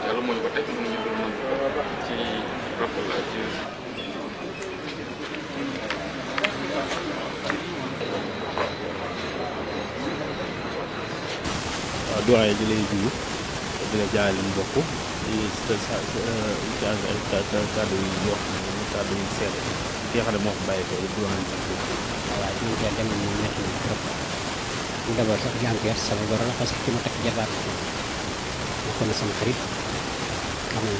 yàlla moo ñu ko teg mënuñu ko nangu ci rapport ak ci waaw doyen ji lay dugg di la jaay leen bokk di kàddu yi wax kàddu yi seet ki nga xam ne moo ko bàyyi ko doyen sax waaw ñu ngi dem ñu nekk ñu trop ñu d'abord sax Jean-Pierre sama goro la parce que ki ma takk jabaat ma ko na sama xarit xam ne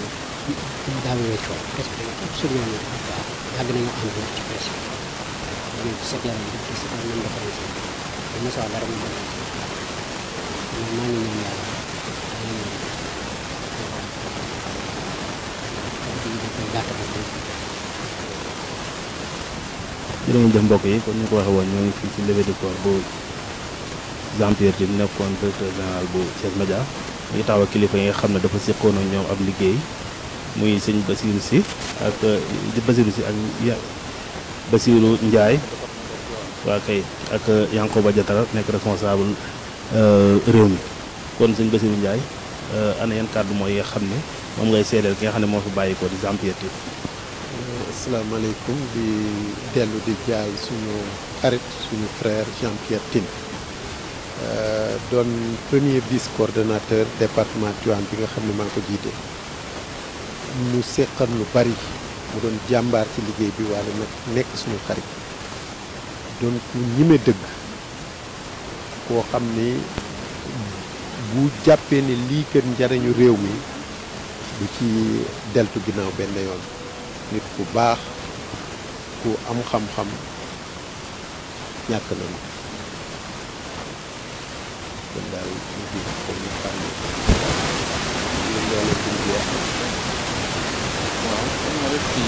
ci daal weccoo parce que absolument yàgg nañoo ànd nag ci presse ñu ci set yàlla di ci ko nam dafa ci ma sa dara mu man maa ngi ñaan yàlla jërë ngeen jëf mbokk yi kon ñu ko waxee woon ñoo ngi fii ci levée du corps bu Jean-Pierre Tine nekkoon directeur général bu Thiès Média ñu taxaw ak kilifa yi nga xam ne dafa seqoon ak ñoom ab liggéey muy sëñ Bassirou Sy ak Bassirou Ndiaye waa kay ak Yankoba Diatara nekk responsable réew mi kon sëñ Bassirou Ndiaye ana yan kàddu mooy yi nga xam ne moom ngay seedeel ki nga xam ne moo fi bàyyi ko di Jean-Pierre Tine. asalaamaaleykum di dellu di jaal suñu xarit suñu frère Jean-Pierre Tine doon premier vice coordonnateur département Tivaouane bi nga xam ne maa ngi ko jiite mu seqal lu bari mu doon jàmbaar ci liggéey bi wala nag nekk suñu xarit doon ku ñime dëgg koo xam ni bu jàppee ne lii kër njariñu réew mi du ci deltu ginnaaw benn yoon nit ku baax ku am xam-xam ñàkk nañu kon daal ñu ngi ko ñu xam ne loolu duñ jeex. waaw xam nga rek ci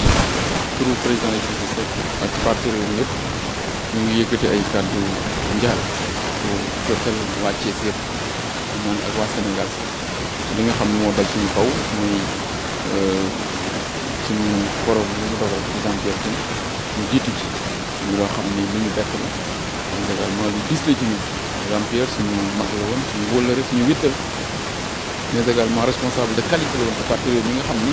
turu président Idrissa Seck ak parti Rewmi yëpp ñu ngi yëkkati ay kàddu njaal bu jotal waa Thiès yëpp ñaan ak waa Sénégal li nga xam ne moo dal suñu kaw muy suñu borom li mu dogal ci Jean-Pierre Tine ñu jiitu ci loo xam ni lu ñu bett la également lu gis la ci ñun Jean-Pierre suñu mag la woon suñu wóllëre suñu wittal mais également responsable de qualité la woon à partir mi nga xam ni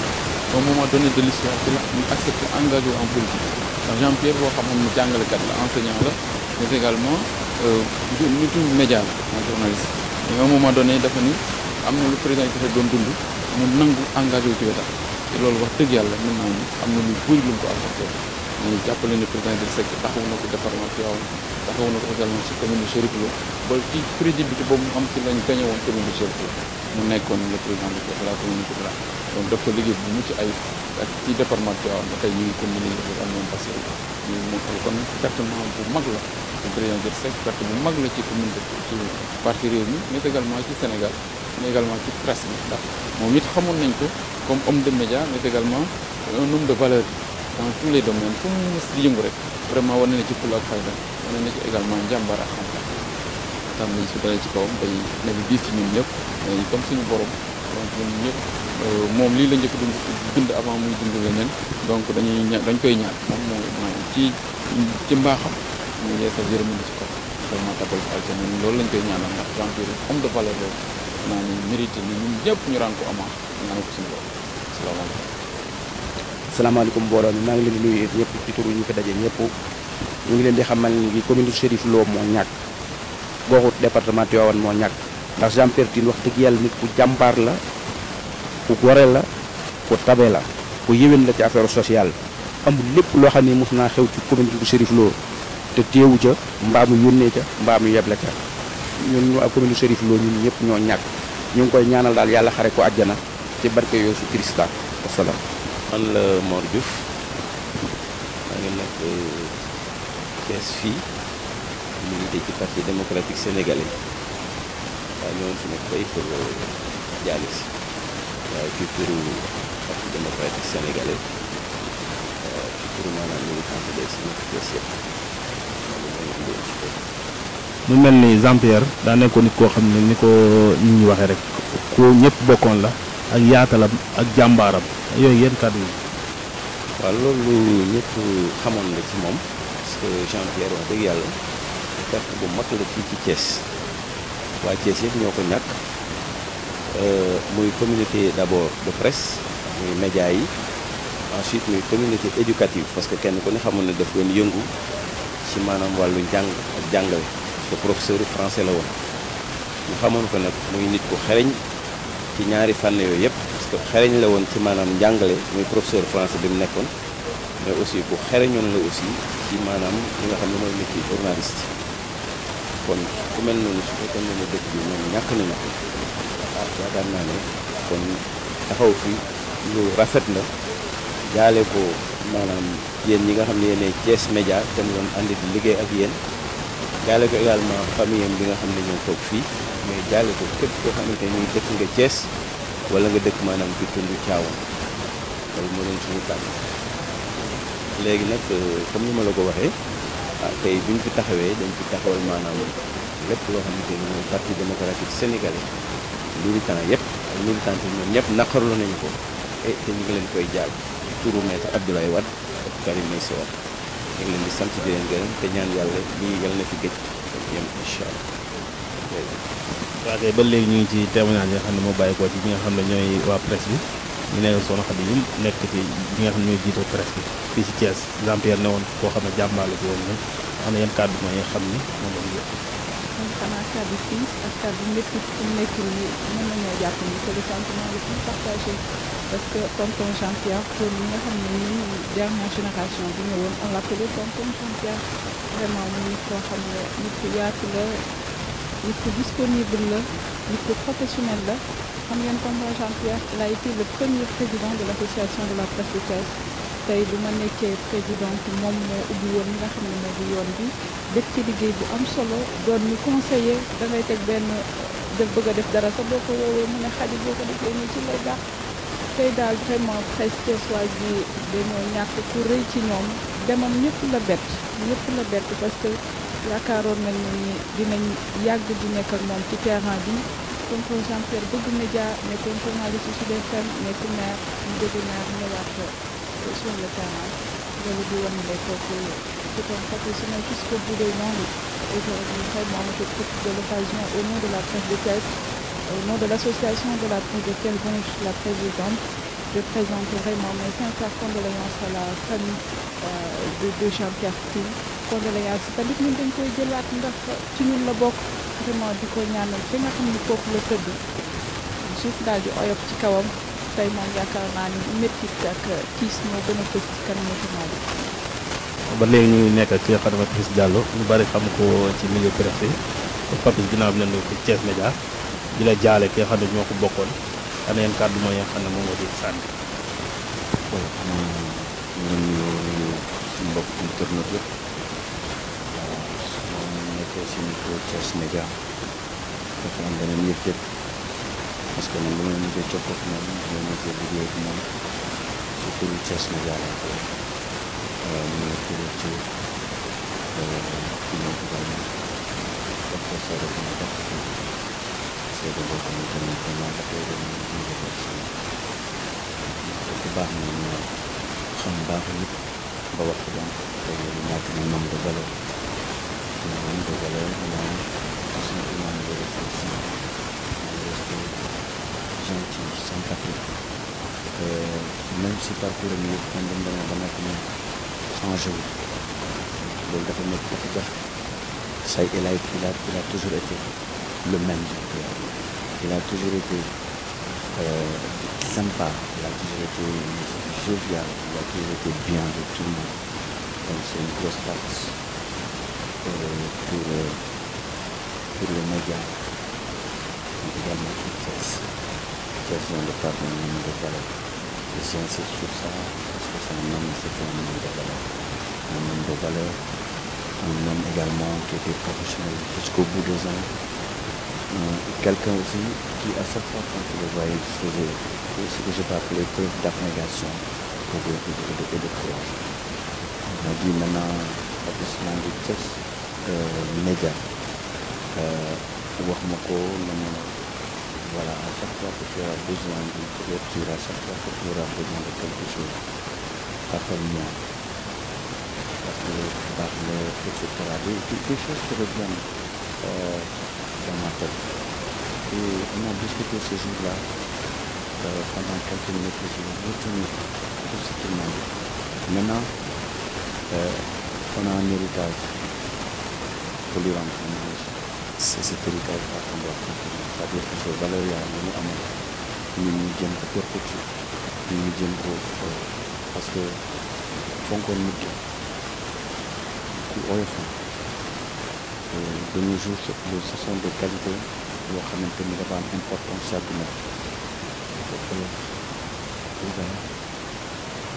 au moment donné de l'histoire ci la ñu accepté engagé en politique ndax Jean-Pierre boo xamoon ni jàngalekat la enseignant la mais également nitu média la un journaliste mais à un moment donné dafa ni am na lu président yi doon dund mu nangu engagé wu ci wetam te loolu wax dëgg yàlla mën naa ni am na lu bëri lu mu ko apporté ñu jàppale ne président Idrissa Seck taxaw na ko département Tivaouane taxaw na ko également ci commune de Chérif Lo ba ci crédibilité boobu mu am ci lañ gañe woon commune de Chérif Lo mu nekkoon le président de la commune de Tivaouane donc def ko liggéey bu mucc ay ak ci département Tivaouane ba tey ñu ngi continuer liggéey ak ñoom Bassirou ñu moo tax kon pertement bu mag la le président Idrissa Seck perte bu mag la ci commune de ci parti Rewmi mais également ci Sénégal mais également ci presse bi ndax moom it xamoon nañ ko comme homme de média mais également un homme de valeur dans tous les domaines fu mu mës di yëngu rek vraiment wane na ci fulla ak fayda wane na ci également njàmbaar ak xam-xam tam nañ su dalee ci kawam day ne bi diis ci ñun ñëpp comme suñu borom donc ñun ñëpp moom lii la njëkk dund avant muy dund leneen donc dañ koy ñaan moom moo ci mbaaxam ñu yeesal yërmande ci kaw vraiment tabal ko aljana loolu lañ koy ñaanal ndax Jean-Pierre homme de valeur loolu naa ni mérité ni ñun ñëpp ñu raan ko amaa ñaanal ko suñu borom asalaamaaleykum. salaamaaleykum mbooloo mi maa ngi leen di nuyu ñëpp ci turu ñu fi daje ñëpp ñu ngi leen di xamal ni commune Chérif Lo moo ñàkk goxu département Tivaouane moo ñàkk ndax Jean-Pierre Tine wax dëgg yàlla nit ku jàmbaar la ku gore la ku tabe la ku yéwén la ci affaire sociale amul lépp loo xam ne mos naa xew ci commune bu Chérif Lo te teewu ca mbaa mu yónnee ca mbaa mu yeble ca ñun ñu ak commune Chérif Lo ñun ñëpp ñoo ñàkk ñu ngi koy ñaanal daal yàlla xare ko àjjana ci barke Yeesu Kirista wasalaam. man la Mor Diouf maa ngi nekk Thiès fii milité ci parti démocratique sénégalais waaye ñoom su nekk tey pour jaale si waaye ci turu parti démocratique sénégalais ci turu maanaam militant des Thiès yëpp mu mel ni Jean-Pierre daa nekkoon nit koo xam ne ni ko nit ñi waxee rek ku ñëpp bokkoon la ak yaatalam ak jàmbaaram yooyu yéen kàddu yi. waaw loolu ñëpp xamoon la ci moom parce que Jean-Pierre wax dëgg yàlla perte bu mag la fii ci Thiès waa Thiès yëpp ñoo ko ñàkk muy communauté d'abord de presse muy média yi ensuite muy communauté éducative parce que kenn ku ne xamoon ne daf doon yëngu ci maanaam wàllu njàng ak jàngale parce que professeur français la woon ñu xamoon ko nag muy nit ku xereñ ci ñaari fànn yooyu yëpp parce que xereñ la woon ci maanaam njàngale muy professeur français bi mu nekkoon mais aussi ku xereñoon la aussi ci maanaam li nga xam ne mooy métier journaliste kon ku mel noonu su fekkee ne dëkk bi ñoom ñàkk nañu ko yaakaar naa ne kon taxaw fi lu rafet la jaale ko maanaam yéen ñi nga xam ne yéenay Thiès Média te mu doon ànd di liggéey ak yéen jaale ko également famille am bi nga xam ne ñoo toog fii mais jaale ko képp koo xamante ni dëkk nga Thiès wala nga dëkk maanaam ci tund Tivaouane loolu moo doon suñu kàddu léegi nag comme ni ma la ko waxee tey bi ñu fi taxawee dañ fi taxawal maanaam lépp loo xamante ni mooy parti démocratique sénégalais militant yëpp ak militant yi ñoom ñëpp naqarlu nañu ko te ñu ngi leen koy jaal turu maître Abdoulaye Wade ak Karim Meïssa Wade ñu ngi leen di sant di leen gërëm te ñaan yàlla lii yàlla na fi gëj yem incha allah. waaw kay ba léegi ñu ngi ci témoignage yi nga xam ne moo bàyyeekoo ci ñi nga xam ne ñooy waa presse bi ñu nekk Soxna Khady Youm nekk ci ñi nga xam ne ñooy jiite presse bi fii ci Thiès Jean-Pierre ne woon koo xam ne jàmbaale bi woon nañ xam ne yan kàddu mooy xam ni moom la ñu jot. kon xanaa kàddu fii ak kàddu métti fi mu nekk nii mën nañoo jàpp ni c'est le sentiment le plus partagé parce que tonton Jean-Pierre pour ñi nga xam ne ñun dernière génération bi ñëwoon on l'appelait tonton Jean-Pierre vraiment mu nit koo xam ne nit ku yaatu la nit ku disponible la nit ku professionnel la xam ngeen tonton Jean-Pierre il a été le premier président de l'association de la presse de Thiès tey bu ma nekkee présidente moom moo ubbi woon li nga xam ne moo di yoon bi def ci liggéey bu am solo doon ñu conseiller da ngay teg benn def bëgg a def dara sa boo ko woowee mu ne Khady boo ko defee nii ci lay baax tey daal vraiment presse thiessoise bi dañoo ñàkk ku rëy ci ñoom demam ñëpp la bett parce que yaakaaroon nañu ni dinañ yàgg di nekk ak moom ci terrain bi tonton Jean-Pierre bëgg média nekkoon journaliste ci Sud FM nekk maire ñu jóge maire ñëwaat sur le terrain loolu di wane ne kooku c'est un professionnel jusqu'au bout des ongles. Aujourd'hui vraiment je profite de l'occasion au nom de la presse de Thiès, au nom de l'association de la presse de Thiès dont je suis la présidente, je présente vraiment mes sincères condoléances à la famille de Jean-Pierre Tine. Condoléances tamit ñun dañ koy jëlaat ndax ci ñun la bokk vraiment di ko ñaanal fi nga xam ni foofu la tëdd suuf daal di oyof ci kawam tey moom yaakaar naa ni métti ak tiis moo gën a fës ci kanamu journal bi. ba léegi ñu ngi nekk ak ki nga xam ne Papis Diallo ñu bari xam ko ci milieu presse yi Papis ginnaaw bi leen di ko Thiès Média di la jaale ki nga xam ne ñoo ko bokkoon ana yeen kàddu mooy nga xam ne moom moo di sànni. ñu nuyu suñu mbokk internet yëpp su ma nekkee si micro Thiès Média dafa am beneen yëg-yëg parce que man bu ma mujjee jokkoo ak moom bu ma mujjee liggéey ak moom ci turu Thiès Média laa ko ñu ngi turu ci ñoom également def ko seede bu ma def seede boo xamante ni vraiment dafay doon ñu defar si bu baax na ñu xam baax nit ba wax ko donc tey ñàkk na nom de valeur nom de valeur moom suñu imam de réflexion gentil sympathique même si parcours am yëpp man dañ demee ba nekk ni changé wu loolu dafa nekk dafa jafe say il a toujours été le même il a toujours été sympa, il a toujours été jovial, il a toujours été bien de tout le monde. Donc c'est une grosse force pour le média, mais également pour Thiès. Thiès vient de perdre un nombre de valeurs. Et j'insiste sur ça parce que c'est un homme de valeurs. Un homme de valeurs, un homme également qui était professionnel jusqu'au bout des ans. Quelqu'un aussi qui, à chaque fois quand il le voyait, faisait ce que je peux appeler preuve d'abnégation et de courage. On a dit maintenant, l'établissement de Thiès Média, voilà, à chaque fois que tu as besoin d'une couverture, à chaque fois que tu auras besoin de quelque chose, appelle-moi. Parce que par le, etc. Des choses qui reviennent. dans ma tête. Et on a discuté ce jour-là pendant quelques minutes. J'ai retenu tout ce qu'il m'a dit. Maintenant, on a un héritage pour lui rendre hommage. C'est cet héritage-là qu'on doit continuer. C'est-à-dire que ces valeurs-là, nous jëm ko perpétuer, ñu jëm ko parce que fonkoon nit la ku oyofoon. De nos jours ce sont des qualités yoo xamante ni dafa am importance ci àdduna bi.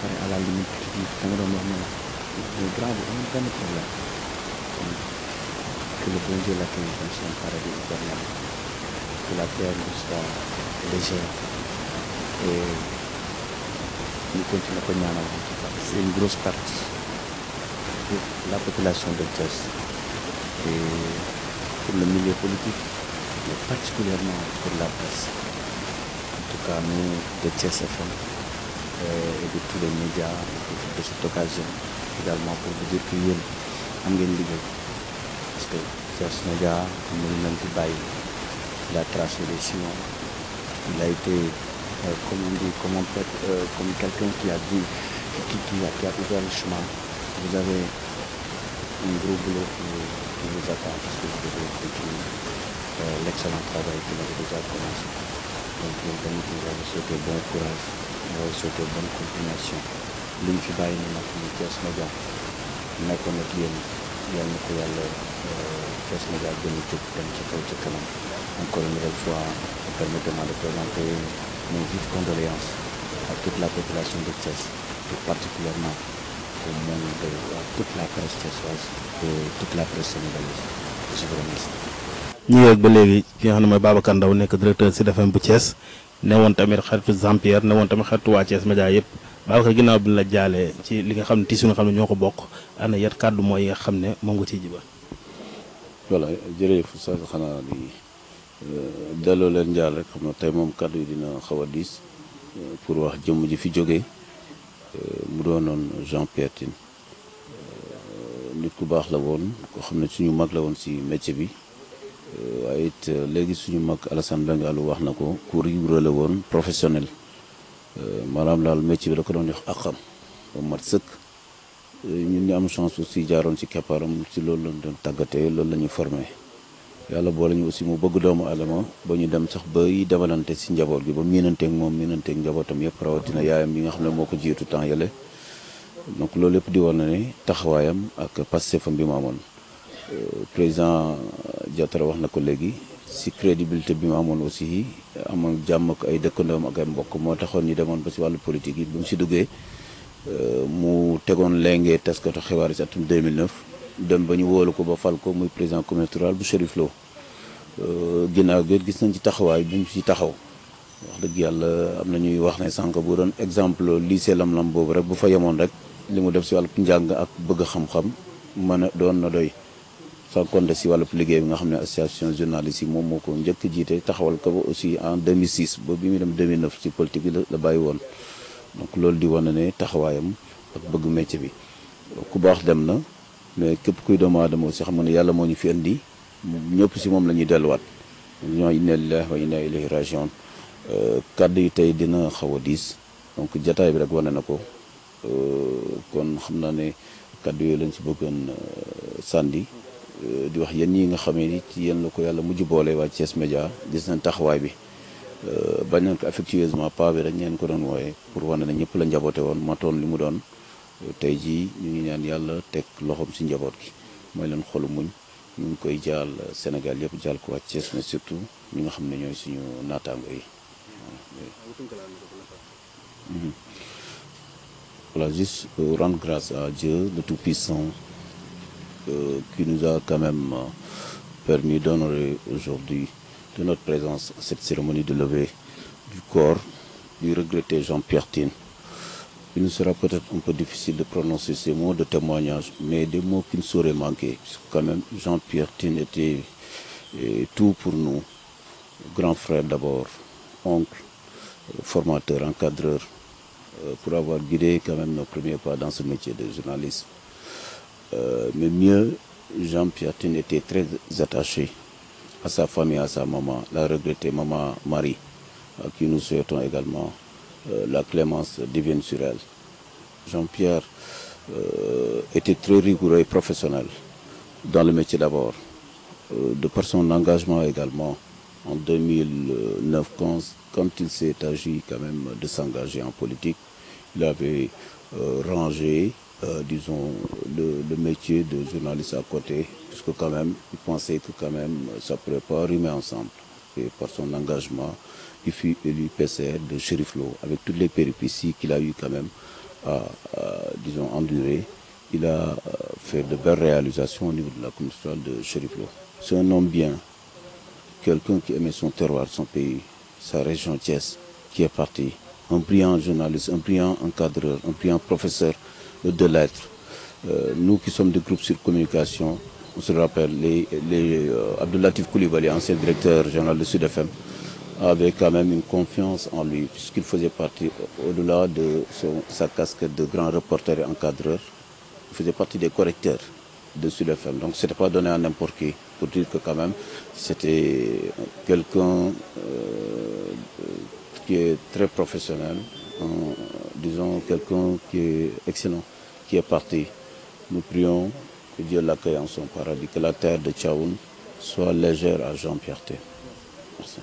Pare à la limite tu dis da nga doon wax ne la grand bi amul benn problème. Que le bon Dieu l'accueille dans son paradis éternel, que la terre lui soit légère et nous continuons à ñaanal en tout cas. C'est une grosse partie pour la population de Thiès et pour le milieu politique, mais particulièrement pour la presse. En tout cas, nous de Thiès FM et de tous les médias, on profite de cette occasion également pour vous dire que yéen am ngeen liggéey. Parce que Thiès Média, il a tracé les sillons. Il a été, comme on dit, comme quelqu'un qui a ouvert le chemin. Vous avez un gros boulot qui vous attend parce que vous devez continuer l'excellent travail que vous avez déjà commencé. Donc, on va vous souhaiter bon courage, on va vous souhaiter bonne continuation. Li ñu fi bàyyi ni nag muy Thiès Média nekkoon ak yéen yal na ko yàlla Thiès Média gën a jóg dem ci kaw ci kanam. Encore une nouvelle fois, permettez-moi de présenter mes vives condoléances à toute la population de Thiès et particulièrement au monde à toute la presse thiessoise et toute la presse sénégalaise. Je vous remercie. ñu ngi ba léegi ki nga xam ne mooy Babacar Ndao nekk directeur Sud FM bu Thiès ne woon tamit xaritu Jean-Pierre ne woon tamit xaritu waa Thiès Média yëpp Babacar ginnaaw bi la jaalee ci li nga xam ne tiis nga xam ne ñoo ko bokk ana yat kàddu mooy yi nga xam ne moom nga ciy jibal. voilà jërëjëf Oustaz xanaa di delloo leen njaal rek xam na tey moom kàddu yi dina xaw a diis pour wax jëmm ji fi jógee mu doonoon Jean-Pierre Tine nit ku baax la woon koo xam ne suñu mag la woon si métier bi waaye it léegi suñu mag Alassane Bengalou wax na ko ku rigoureux la woon professionnel maanaam daal métier bi da ko doon jox àqam ba mat sëkk ñun ñu am chance aussi jaaroon ci keppaaram ci loolu lañ doon tàggatee loolu la ñu formé yàlla boole ñu aussi mu bëgg doomu aadama ba ñu dem sax ba yi demalante si njaboot gi ba miinanteeg moom miinanteeg njabootam yëpp rawatina yaayam bi nga xam ne moo ko jiitu temps yële donc loolu lépp di woon na ne taxawaayam ak pastefam bi mu amoon président Diatara wax na ko léegi si crédibilité bi mu amoon aussi amoon jàmm ak ay dëkkandoom ak ay mbokk moo taxoon ñu demoon ba si wàllu politique yi bi mu si duggee mu tegoon léegi taskatu xibaar yi si atum 2009 dem ba ñu wóolu ko ba fal ko muy président communauté rurale bu Chérif Lo ginnaaw gi gis nañ ci taxawaay bi mu si taxaw wax dëgg yàlla am na ñuy wax ne sànq bu doon exemple lycée Lam-Lam boobu rek bu fa yemoon rek li mu def si wàllu njàng ak bëgg xam-xam mën a doon na doy sans compter si wàllu liggéey bi nga xam ne association journaliste yi moom moo ko njëkk jiite taxawal ko ba aussi en 2006 ba bi muy dem 2009 si politique bi la bàyyi woon donc loolu di wane ne taxawaayam ak bëgg métier bi ku baax dem na mais képp kuy doomu aadama aussi xam nga ne yàlla moo ñu fi indi ñëpp si moom la ñuy delluwaat ñoo inna lillahi wa inna ilayhi rajiun kàddu yi tey dina xaw a diis donc jataay bi rek wane na ko kon xam naa ne kàddu yooyu lañ si bëggoon sànni di wax yéen ñi nga xamee ni ci yéen la ko yàlla mujj boole waa Thiès Média gis nañ taxawaay bi bañ nañ ko affectueusement pas bi rek ñeen ko doon wooye pour wane ne ñëpp la njaboote woon matoon li mu doon tey jii ñu ngi ñaan yàlla teg loxoom si njaboot gi mooy leen xolu muñ ñu ngi koy jaal Sénégal yëpp jaal ko waa Thiès mais surtout ñi nga xam ne ñooy suñu naataango yi voilà juste rendre grâce à Dieu le Tout-Puissant qui nous a quand même permis d'honorer aujourd'hui de notre présence à cette cérémonie de levée du corps du regretté Jean-Pierre Tine. Il nous sera peut-être un peu difficile de prononcer ces mots de témoignage, mais des mots qui ne sauraient manquer, puisque quand même Jean-Pierre Tine était tout pour nous, grand frère d'abord, oncle, formateur, encadreur, pour avoir guidé quand même nos premiers pas dans ce métier de journalisme. Mais mieux, Jean-Pierre Tine était très attaché à sa famille, à sa maman, la regrettée maman Marie, à qui nous souhaitons également la clémence divine sur elle. Jean-Pierre était très rigoureux et professionnel dans le métier d'abord, de par son engagement également en 2009 quand il s'est agi quand même de s'engager en politique. Il avait rangé, disons, le métier de journaliste à côté, puisque quand même, il pensait que quand même, ça ne pourrait pas rimer ensemble. Et par son engagement, il fut élu PCR de Chérif Lo, avec toutes les péripéties qu'il a eu quand même à disons, endurer. Il a fait de belles réalisations au niveau de la commission de Chérif Lo. C'est un homme bien, quelqu'un qui aimait son terroir, son pays, sa région Thiès, qui est parti. Un brillant journaliste, un brillant encadreur, un brillant professeur de lettres. Nous qui sommes du groupe sur communication, on se rappelle, Abdoulatif Koulibaly, ancien directeur général de Sud FM, avait quand même une confiance en lui, puisqu'il faisait partie, au-delà de sa casquette de grand reporter et encadreur, il faisait partie des correcteurs de Sud FM. Donc ce n'était pas donné à n'importe qui, pour dire que quand même c'était quelqu'un qui est très professionnel, disons quelqu'un qui est excellent, qui est parti. Nous prions que Dieu l'accueille en son paradis, que la terre de Tchaoun soit légère à Jean-Pierre T. Merci.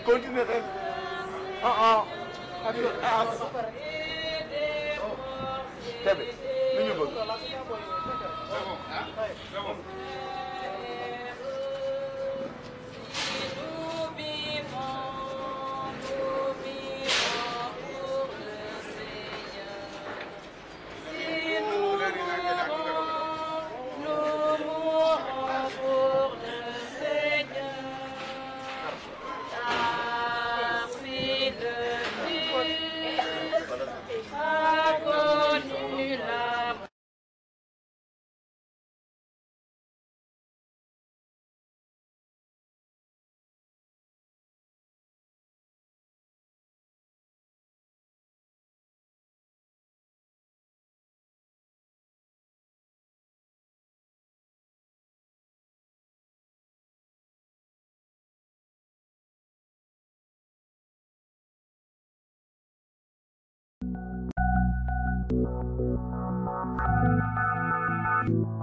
Continue. Thank you.